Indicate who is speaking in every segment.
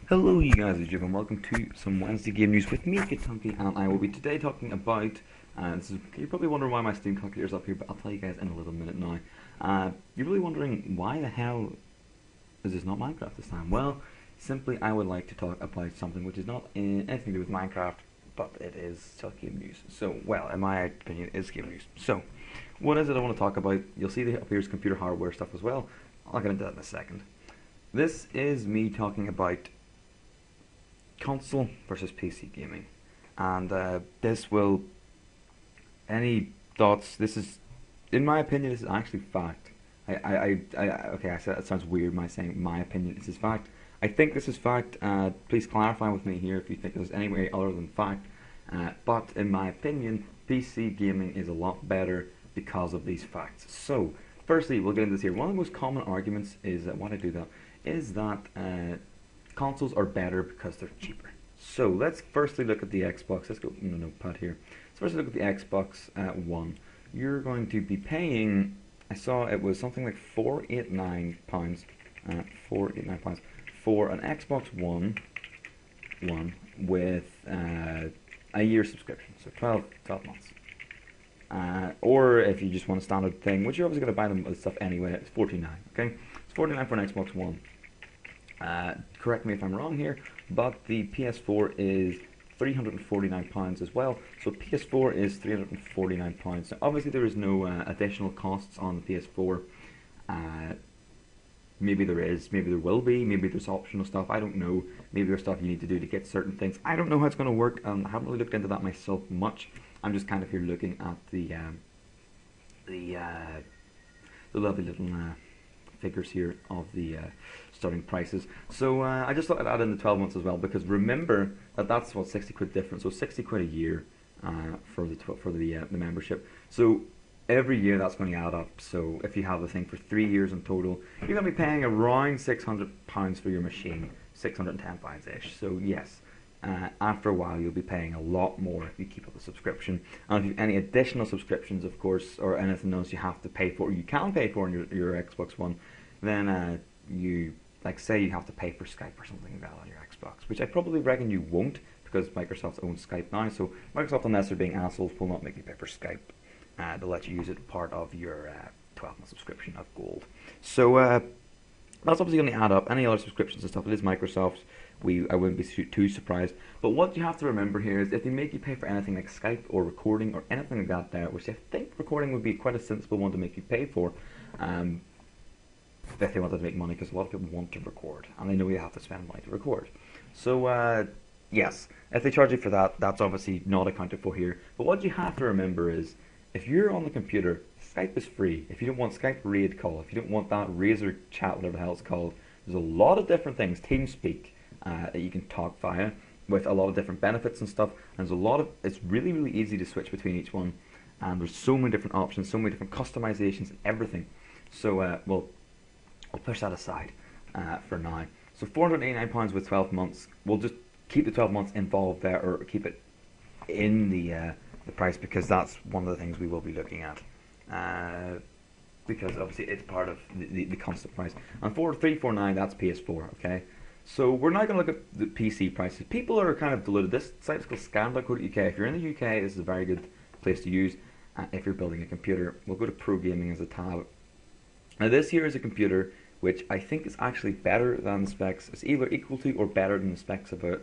Speaker 1: Hello you guys, it's Jim and welcome to some Wednesday game news with me, Catonkey, and I will be today talking about, you're probably wondering why my Steam calculator is up here, but I'll tell you guys in a little minute now. You're really wondering why the hell is this not Minecraft this time? Well, simply I would like to talk about something which is not anything to do with Minecraft, but it is still game news. So, well, in my opinion, it is game news. So, what is it I want to talk about? You'll see up here is computer hardware stuff as well. I'll get into that in a second. This is me talking about console versus PC gaming, and this will any thoughts. This is, in my opinion, this is actually fact. Okay, I said it sounds weird my saying my opinion. This is fact. I think this is fact. Please clarify with me here if you think there's any way other than fact. But in my opinion, PC gaming is a lot better because of these facts. So, firstly, we'll get into this here. One of the most common arguments is why I do that is that consoles are better because they're cheaper. So let's firstly look at the Xbox. Let's go in the notepad here. So first look at the Xbox One. You're going to be paying, I saw it was something like £489, £489 for an Xbox One with a year subscription, so 12 months. Or if you just want a standard thing, which you're obviously going to buy them with stuff anyway, it's $49. Okay, it's $49 for an Xbox One. Correct me if I'm wrong here, but the PS4 is £349 as well. So PS4 is £349. Now, obviously, there is no additional costs on the PS4. Maybe there is, maybe there will be, maybe there's optional stuff. I don't know. Maybe there's stuff you need to do to get certain things. I don't know how it's going to work. I haven't really looked into that myself much. I'm just kind of here looking at the lovely little figures here of the starting prices. So I just thought I'd add in the 12 months as well, because remember that that's what 60 quid difference. So 60 quid a year for the membership. So every year that's going to add up. So if you have the thing for 3 years in total, you're going to be paying around £600 for your machine, £610 ish. So yes. After a while, you'll be paying a lot more if you keep up the subscription. And if you have any additional subscriptions, of course, or anything else you have to pay for, or you can pay for in your Xbox One, then you, like, say you have to pay for Skype or something like that on your Xbox, which I probably reckon you won't, because Microsoft owns Skype now. So Microsoft, unless they're being assholes, will not make you pay for Skype. They'll let you use it part of your 12-month subscription of Gold. So that's obviously going to add up. Any other subscriptions and stuff, it is Microsoft. I wouldn't be too surprised. But what you have to remember here is if they make you pay for anything like Skype or recording or anything like that there, which I think recording would be quite a sensible one to make you pay for, if they wanted to make money, because a lot of people want to record and they know you have to spend money to record. So yes, if they charge you for that, that's obviously not accounted for here. But what you have to remember is if you're on the computer, Skype is free. If you don't want Skype Raid Call, if you don't want that Razer Chat, whatever the hell it's called, there's a lot of different things. TeamSpeak. That you can talk via with a lot of different benefits and stuff, and it's really easy to switch between each one, and there's so many different options, so many different customizations and everything. So well, I'll push that aside for now. So £489 with 12 months. We'll just keep the 12 months involved there, or keep it in the price, because that's one of the things we will be looking at, because obviously it's part of the constant price. And 349, that's PS4, okay. So we're not going to look at the PC prices. People are kind of deluded. This site is called scan.co.uk. If you're in the UK, this is a very good place to use if you're building a computer. We'll go to Pro Gaming as a tab. Now this here is a computer which I think is actually better than the specs. It's either equal to or better than the specs of the.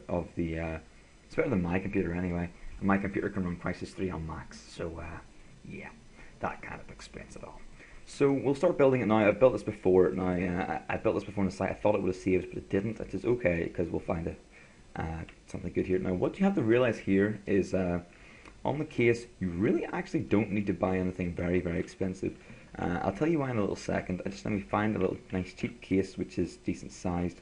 Speaker 1: It's better than my computer anyway. And my computer can run Crysis 3 on Max. So yeah, that kind of explains it all. So we'll start building it now. I've built this before. Now I built this before on the site. I thought it would have saved, but it didn't. It is okay, because we'll find something good here. Now what you have to realize here is on the case, you really actually don't need to buy anything very expensive. I'll tell you why in a little second. Let me find a little nice cheap case which is decent sized.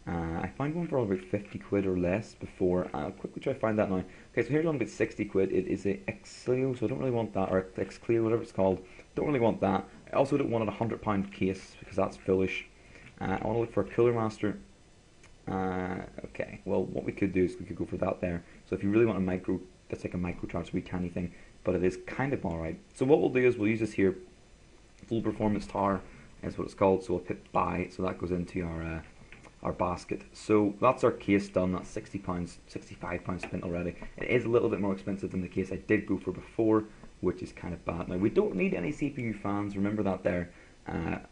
Speaker 1: I found one for about 50 quid or less before. I'll quickly try to find that now. Okay, so here's one about 60 quid. It is a Xclio, so I don't really want that, or Xclio, whatever it's called. Don't really want that. I also don't want a £100 case, because that's foolish. I want to look for a Cooler Master. Okay, well, what we could do is we could go for that there. So if you really want a micro, that's like a micro transfer tiny thing, but it is kind of alright. So what we'll do is we'll use this here, full performance tower is what it's called. So we'll hit buy, so that goes into our our basket. So that's our case done. That's £60, £65 spent already. It is a little bit more expensive than the case I did go for before, which is kind of bad. Now we don't need any CPU fans, remember that there,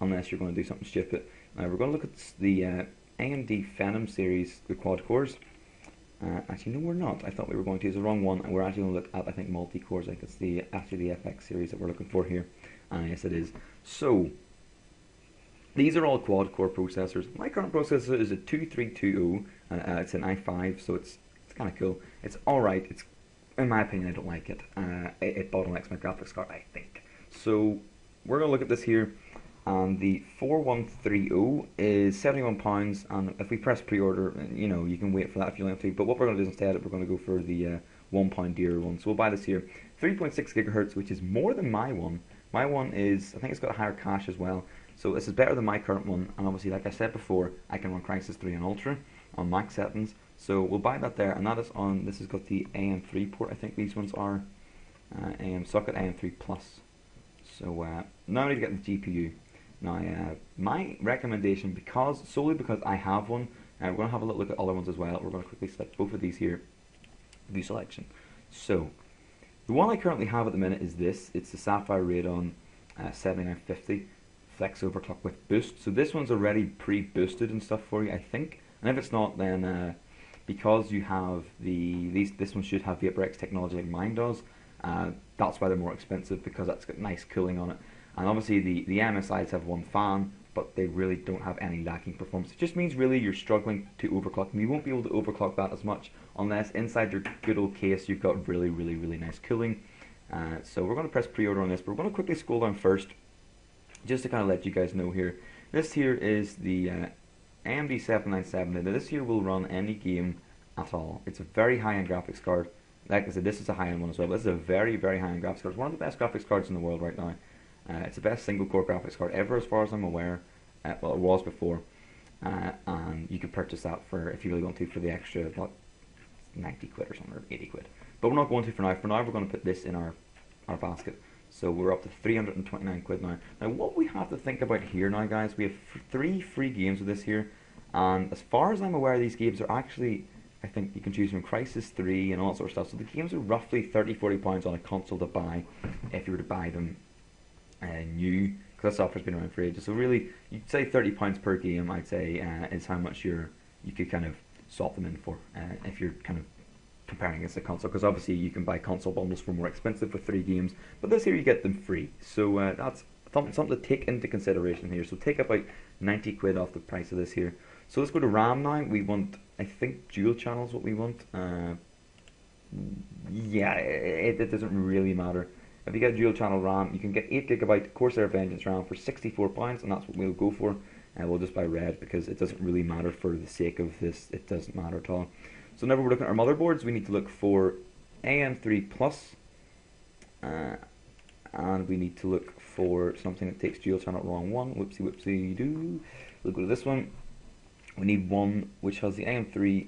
Speaker 1: unless you're going to do something stupid. Now we're going to look at the AMD Phenom series, the quad cores. Actually, no, we're not. I thought we were going to use the wrong one, and we're actually going to look at, I think, multi-cores. I think it's actually the FX series that we're looking for here. Yes, it is. So these are all quad-core processors. My current processor is a 2320. It's an i5, so it's kind of cool. It's alright. It's, in my opinion, I don't like it. It bottlenecks my graphics card, I think. So we're going to look at this here. And the 4130 is £71, and if we press pre-order, you know, you can wait for that if you want to. But what we're going to do instead, we're going to go for the £1 dearer one. So we'll buy this here, 3.6 gigahertz, which is more than my one. My one is, I think it's got a higher cache as well. So this is better than my current one, and obviously, like I said before, I can run Crysis 3 on Ultra on max settings. So we'll buy that there, and that is on. This has got the AM3 port. I think these ones are AM socket AM3 plus. So now I need to get the GPU. Now, my recommendation, solely because I have one, we're going to have a little look at other ones as well. We're going to quickly select both of these here, view selection. So, the one I currently have at the minute is this. It's the Sapphire Radeon 7950 Flex Overclock with Boost. So this one's already pre-boosted and stuff for you, I think. And if it's not, then because you have this one should have VaporX technology like mine does. That's why they're more expensive, because that's got nice cooling on it. And obviously the MSIs have one fan, but they really don't have any lacking performance. It just means really you're struggling to overclock them. You won't be able to overclock that as much unless inside your good old case you've got really, really, really nice cooling. So we're going to press pre-order on this, but we're going to quickly scroll down first, just to kind of let you guys know here. This here is the AMD 797. Now this here will run any game at all. It's a very high-end graphics card. Like I said, this is a high-end one as well, but this is a very, very high-end graphics card. It's one of the best graphics cards in the world right now. It's the best single-core graphics card ever, as far as I'm aware. Well, it was before, and you can purchase that for, if you really want to, for the extra, about 90 quid or something, or 80 quid. But we're not going to for now. For now, we're going to put this in our basket. So we're up to 329 quid now. Now, what we have to think about here now, guys, we have 3 free games with this here, and as far as I'm aware, these games are actually, I think you can choose from Crysis 3 and all that sort of stuff. So the games are roughly £30–40 on a console to buy, if you were to buy them new, because that offer's been around for ages. So really, you'd say £30 per game, I'd say, is how much you could kind of swap them in for, if you're kind of comparing against a console, because obviously you can buy console bundles for more expensive with 3 games, but this here you get them free. So that's something to take into consideration here. So take about 90 quid off the price of this here. So let's go to RAM now. We want, I think, dual channels what we want. Yeah, it doesn't really matter. If you get dual channel RAM, you can get 8GB Corsair Vengeance RAM for £64, and that's what we'll go for. And we'll just buy red, because it doesn't really matter for the sake of this. It doesn't matter at all. So whenever we're looking at our motherboards, we need to look for AM3 Plus, and we need to look for something that takes dual channel wrong one. Whoopsie whoopsie doo. We'll go to this one. We need one which has the AM3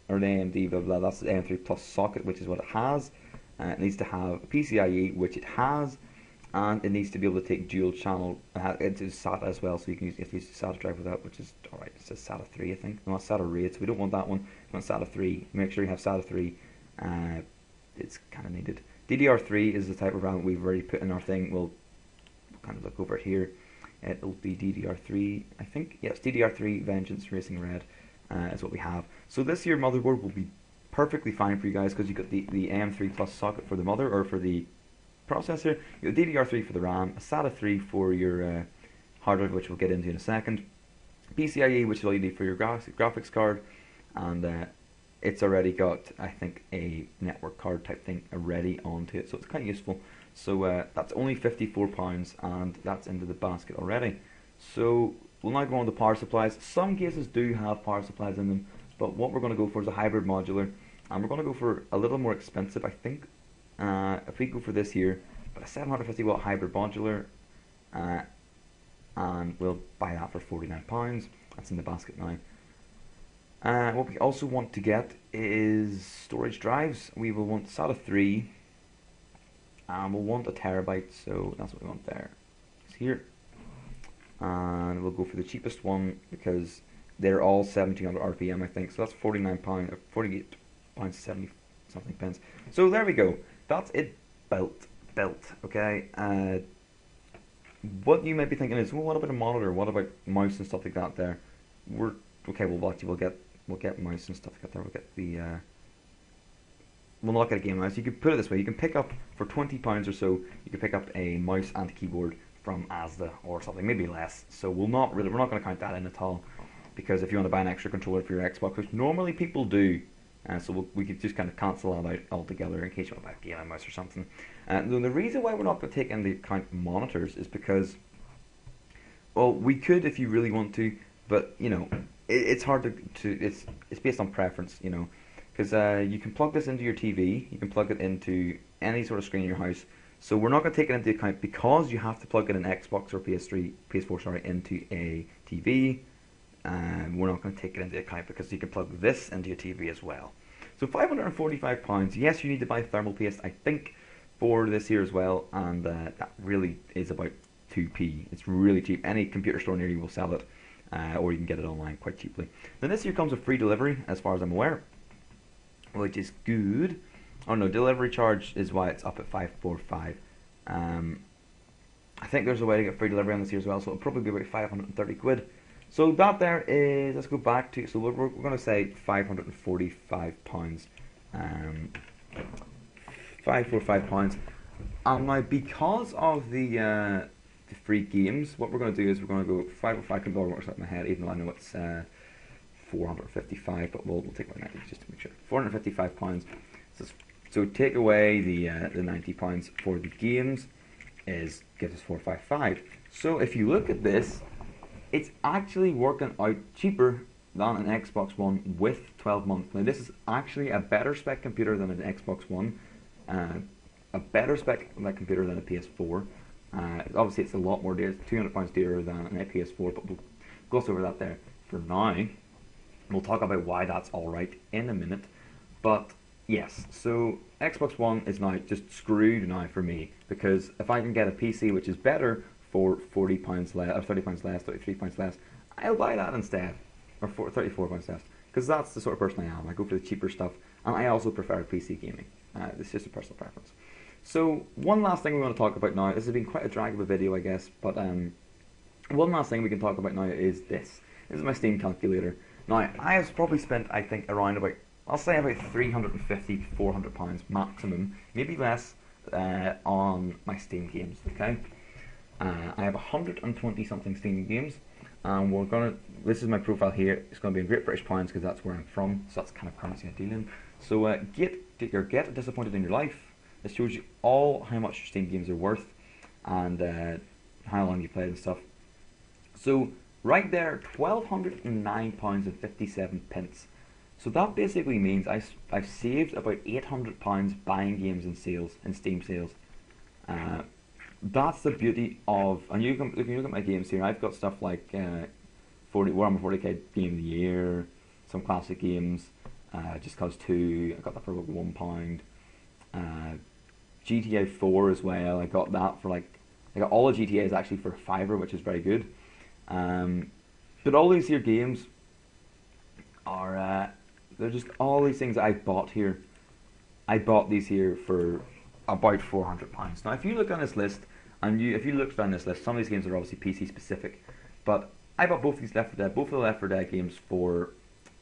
Speaker 1: or the AMD blah blah. That's the AM3 Plus socket, which is what it has. It needs to have a PCIe, which it has, and it needs to be able to take dual channel. It's SATA as well, so you can use the SATA drive with that, which is alright. It says SATA 3, I think. No, it's SATA RAID, so we don't want that one. We want SATA 3. Make sure you have SATA 3. It's kind of needed. DDR3 is the type of RAM that we've already put in our thing. We'll kind of look over it here. It'll be DDR3, I think. Yes, DDR3 Vengeance Racing Red is what we have. So this here motherboard will be perfectly fine for you guys, because you've got the AM3 Plus socket for the mother, or for the processor. You got DDR3 for the RAM, a SATA 3 for your hard drive, which we'll get into in a second. PCIe, which is all you need for your graphics card, and it's already got, I think, a network card type thing already onto it, so it's kind of useful. So that's only £54, and that's into the basket already. So we'll now go on to power supplies. Some cases do have power supplies in them, but what we're going to go for is a hybrid modular, and we're going to go for a little more expensive, I think. If we go for this here, but a 750 watt hybrid modular, and we'll buy that for £49. That's in the basket now. What we also want to get is storage drives. We will want SATA 3, and we'll want a terabyte, so that's what we want there. It's here. And we'll go for the cheapest one, because They're all 1700 RPM, I think. So that's £49, 48 pounds 70 something pence. So there we go. That's it built. Okay. What you might be thinking is, well, what about a monitor? What about mouse and stuff like that? There, we're okay. We'll get mouse and stuff like that. There, we'll get the. We'll not get a game mouse. You could put it this way: you can pick up for £20 or so. You can pick up a mouse and keyboard from Asda or something, maybe less. So we're not going to count that in at all, because if you want to buy an extra controller for your Xbox, which normally people do, so we could just kind of cancel that out altogether in case you want to buy a game mouse or something. The reason why we're not going to take into account monitors is because, well, we could if you really want to, but you know, it's hard to it's based on preference, you know, because you can plug this into your TV, you can plug it into any sort of screen in your house. So we're not going to take it into account because you have to plug in an Xbox or PS4, sorry, into a TV. We're not going to take it into account because you can plug this into your TV as well. So £545. Yes, you need to buy thermal paste, I think, for this here as well, and that really is about 2p. It's really cheap. Any computer store near you will sell it, or you can get it online quite cheaply. Then this here comes with free delivery, as far as I'm aware, which is good. Oh no, delivery charge is why it's up at £545. I think there's a way to get free delivery on this here as well, so it'll probably be about 530 quid. So that there is, let's go back to, so we're going to say £545. £545. And now, because of the free games, what we're going to do is we're going to go 505 can works out in my head, even though I know it's 455, but we'll take my 90 just to make sure. £455. So take away the £90 for the games gives us 455. So if you look at this, it's actually working out cheaper than an Xbox One with 12 months. Now this is actually a better spec computer than an Xbox One, a better spec computer than a PS4. Obviously it's a lot more dear, it's £200 dearer than an PS4, but we'll gloss over that there for now. We'll talk about why that's alright in a minute. But yes, so Xbox One is now just screwed now for me, because if I can get a PC which is better for £40 less, or £30 less, £33 less, I'll buy that instead, or £34 less, because that's the sort of person I am. I go for the cheaper stuff, and I also prefer PC gaming. It's just a personal preference. So one last thing we want to talk about now. This has been quite a drag of a video, I guess, but one last thing we can talk about now is this. This is my Steam calculator. Now I have probably spent, I think, around about, I'll say about £350 to £400 maximum, maybe less, on my Steam games. Okay. I have 120 something Steam games, and this is my profile here. It's going to be in Great British Pounds because that's where I'm from, so that's the kind of currency I deal in. So get disappointed in your life. It shows you all how much your Steam games are worth, and how long you played and stuff. So right there, £1,209.57. So that basically means I've saved about £800 buying games in Steam sales. That's the beauty of, and you can look at my games here. I've got stuff like Warhammer 40k Game of the Year, some classic games, Just Cause 2. I got that for about £1. GTA 4 as well. I got that for I got all the GTAs actually for £5, which is very good. But all these here games are they're just all these things that I bought here. I bought these here for about £400. Now, if you look on this list, and if you look down this list, some of these games are obviously PC specific, but I bought both of these both of the Left 4 Dead games for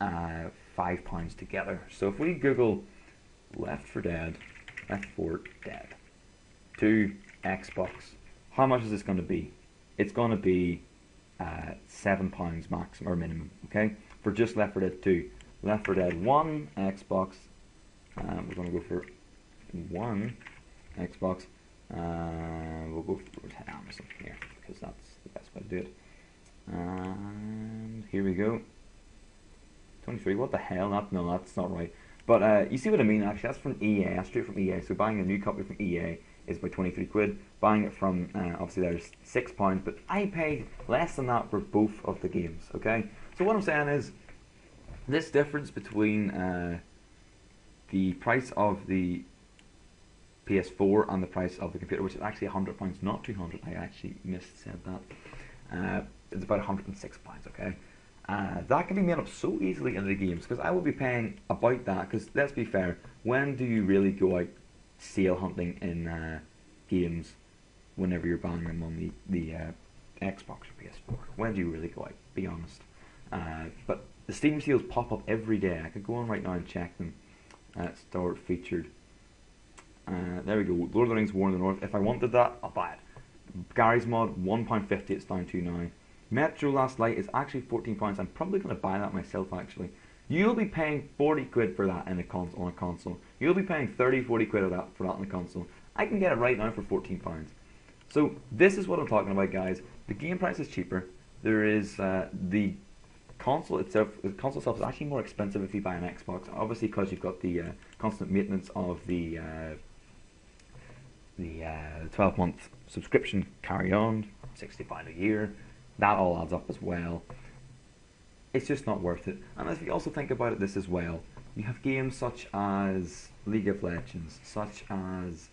Speaker 1: £5 together. So if we Google Left 4 Dead 2 Xbox, how much is this going to be? It's going to be £7 max or minimum, okay, for just Left 4 Dead 2. Left 4 Dead 1 Xbox, we're going to go for 1 Xbox, we'll go for Amazon here, because that's the best way to do it. And here we go. 23, what the hell? No, that's not right. But you see what I mean, actually, that's from EA, that's straight from EA. So buying a new copy from EA is about 23 quid. Buying it from, obviously there's £6, but I paid less than that for both of the games, okay? So what I'm saying is, this difference between the price of the PS4 and the price of the computer, which is actually £100, not 200, I actually missaid that. It's about £106, okay? that can be made up so easily in the games, because I will be paying about that. Because let's be fair, when do you really go out sale hunting in games? Whenever you're buying them on the Xbox or PS4, when do you really go out? Be honest. But the Steam sales pop up every day. I could go on right now and check them. Store featured. There we go. Lord of the Rings: War in the North. If I wanted that, I'll buy it. Gary's Mod, £1.50 it's down to now. Metro Last Light is actually £14. I'm probably going to buy that myself actually. You'll be paying 40 quid for that on a console. You'll be paying 30, 40 quid for that on a console. I can get it right now for £14. So this is what I'm talking about, guys. The game price is cheaper. There is the console itself. The console itself is actually more expensive if you buy an Xbox, obviously because you've got the constant maintenance of the 12-month subscription carry on, £60 a year. That all adds up as well. It's just not worth it. And if you also think about it this as well, you have games such as League of Legends, such as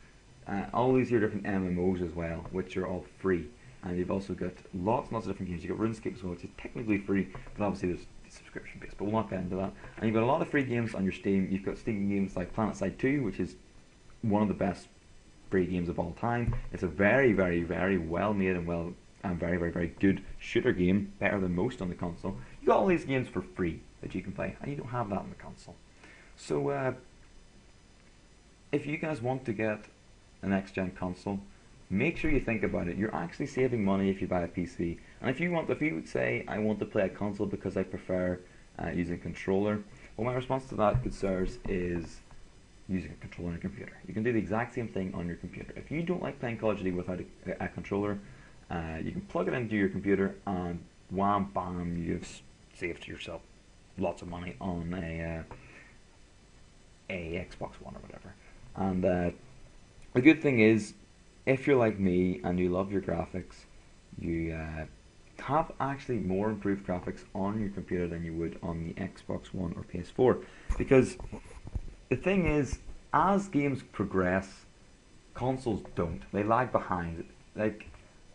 Speaker 1: all these here different MMOs as well, which are all free. And you've also got lots and lots of different games. You've got RuneScape as well, which is technically free, but obviously there's subscription based, but we'll not get into that. And you've got a lot of free games on your Steam. You've got Steam games like PlanetSide 2, which is one of the best free games of all time. It's a very, very, very well made and very, very, very good shooter game, better than most on the console. You got all these games for free that you can play, and you don't have that on the console. So if you guys want to get a next gen console, make sure you think about it. You're actually saving money if you buy a PC. And if you would say, I want to play a console because I prefer using a controller, well, my response to that, good sirs, is using a controller on your computer. You can do the exact same thing on your computer. If you don't like playing Call of Duty without a controller, you can plug it into your computer and wham bam, you've saved yourself lots of money on a Xbox One or whatever. And the good thing is, if you're like me and you love your graphics, you have actually more improved graphics on your computer than you would on the Xbox One or PS4. Because the thing is, as games progress, consoles don't. They lag behind. Like,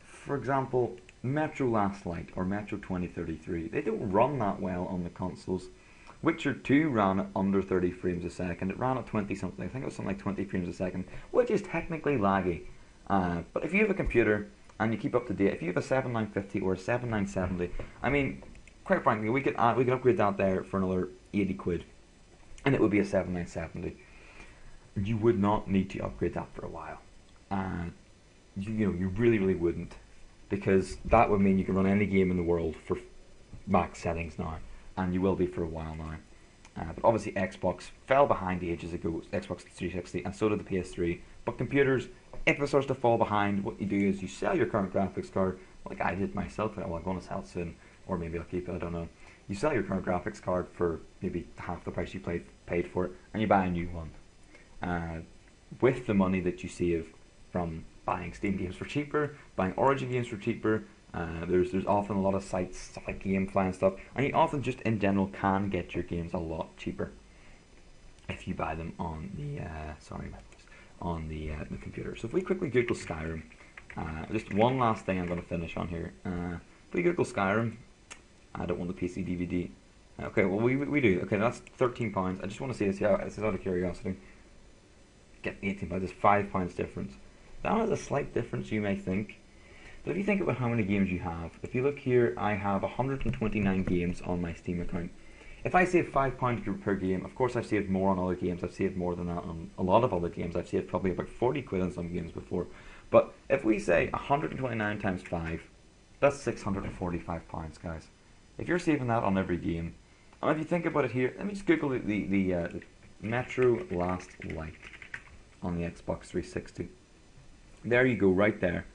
Speaker 1: for example, Metro Last Light or Metro 2033, they don't run that well on the consoles. Witcher 2 ran at under 30 frames a second. It ran at 20 something. I think it was something like 20 frames a second, which is technically laggy. But if you have a computer and you keep up to date, if you have a 7950 or a 7970, I mean, quite frankly, we could upgrade that there for another 80 quid, and it would be a 7970. You would not need to upgrade that for a while. You really, really wouldn't, because that would mean you can run any game in the world for max settings now, and you will be for a while now. But obviously Xbox fell behind ages ago, Xbox 360, and so did the PS3. But computers, if it starts to fall behind, what you do is you sell your current graphics card, like I did myself. Well, I'm going to sell it soon, or maybe I'll keep it, I don't know. You sell your current graphics card for maybe half the price you paid for it, and you buy a new one. With the money that you save from buying Steam games for cheaper, buying Origin games for cheaper, there's often a lot of sites, stuff like GameFly and stuff, and you often just in general can get your games a lot cheaper if you buy them on the the computer. So if we quickly Google Skyrim, just one last thing I'm going to finish on here. If we Google Skyrim, I don't want the PC DVD. Okay, well we do. Okay, that's £13. I just want to see this here. This is out of curiosity. Get £18. There's £5 difference. That is a slight difference, you may think. But if you think about how many games you have, if you look here, I have 129 games on my Steam account. If I save £5 per game, of course I've saved more on other games. I've saved more than that on a lot of other games. I've saved probably about 40 quid on some games before. But if we say 129 times 5, that's £645, guys. If you're saving that on every game, and if you think about it here, let me just Google the Metro Last Light on the Xbox 360. There you go, right there.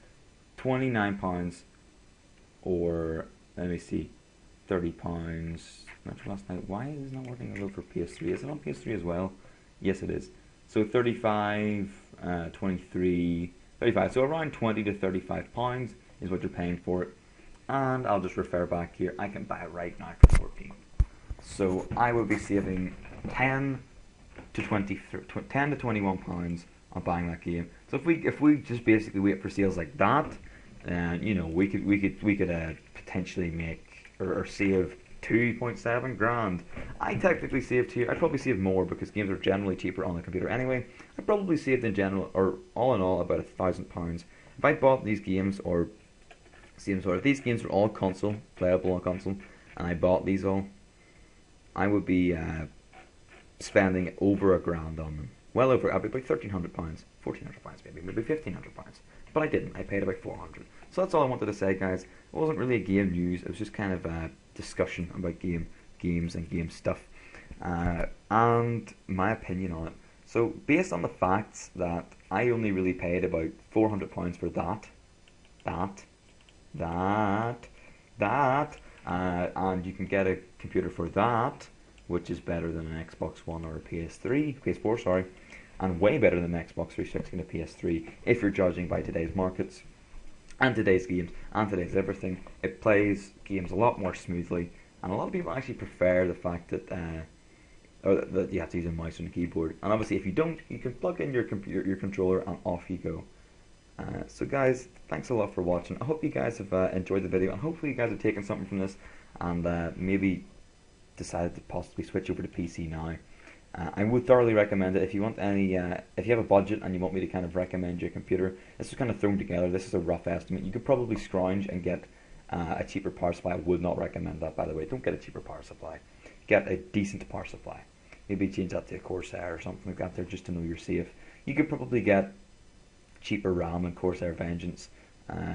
Speaker 1: £29, or let me see, £30. Metro Last Night. Why is it not working a little for PS3? Is it on PS3 as well? Yes, it is. So 35, 23, 35. So around 20 to 35 pounds is what you're paying for it. And I'll just refer back here. I can buy it right now for 14. So I will be saving 10 to 21 pounds on buying that game. So if we just basically wait for sales like that, we could potentially make or save 2.7 grand. I technically saved here. I'd probably save more because games are generally cheaper on the computer anyway. I probably saved in general, or all in all, about £1,000. If I bought these games, or same sort, if these games were all console, playable on console, and I bought these all, I would be spending over £1,000 on them. Well over, I'd be about £1,300, £1,400 maybe £1,500. But I didn't. I paid about 400. So that's all I wanted to say, guys. It wasn't really a game news. It was just kind of a discussion about games and game stuff, and my opinion on it. So based on the facts that I only really paid about £400 for and you can get a computer for that, which is better than an Xbox One or a PS4, sorry, and way better than an Xbox 360 and a PS3 if you're judging by today's markets and today's games and today's everything. It plays games a lot more smoothly, and a lot of people actually prefer the fact that that you have to use a mouse and a keyboard. And obviously, if you don't, you can plug in your controller, and off you go. So guys, thanks a lot for watching. I hope you guys have enjoyed the video, and hopefully you guys have taken something from this and maybe decided to possibly switch over to PC now. I would thoroughly recommend it if you want any. If you have a budget and you want me to kind of recommend your computer, this is kind of thrown together. This is a rough estimate. You could probably scrounge and get a cheaper power supply. I would not recommend that, by the way. Don't get a cheaper power supply. Get a decent power supply. Maybe change that to a Corsair or something like that there, just to know you're safe. You could probably get cheaper RAM than Corsair Vengeance.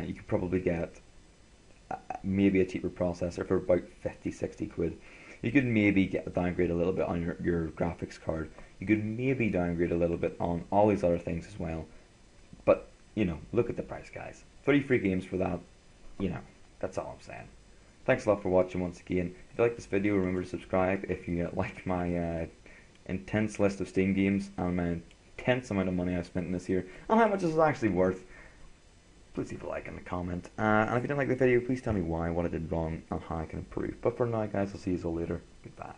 Speaker 1: You could probably get maybe a cheaper processor for about 50-60 quid. You could maybe downgrade a little bit on your graphics card. You could maybe downgrade a little bit on all these other things as well. But, you know, look at the price, guys. 3 free games for that, you know, that's all I'm saying. Thanks a lot for watching once again. If you like this video, remember to subscribe. If you like my intense list of Steam games and my intense amount of money I've spent in this year, and how much this is actually worth, please leave a like and a comment. And if you didn't like the video, please tell me why, what I did wrong, and how I can improve. But for now, guys, I'll see you all later. Goodbye.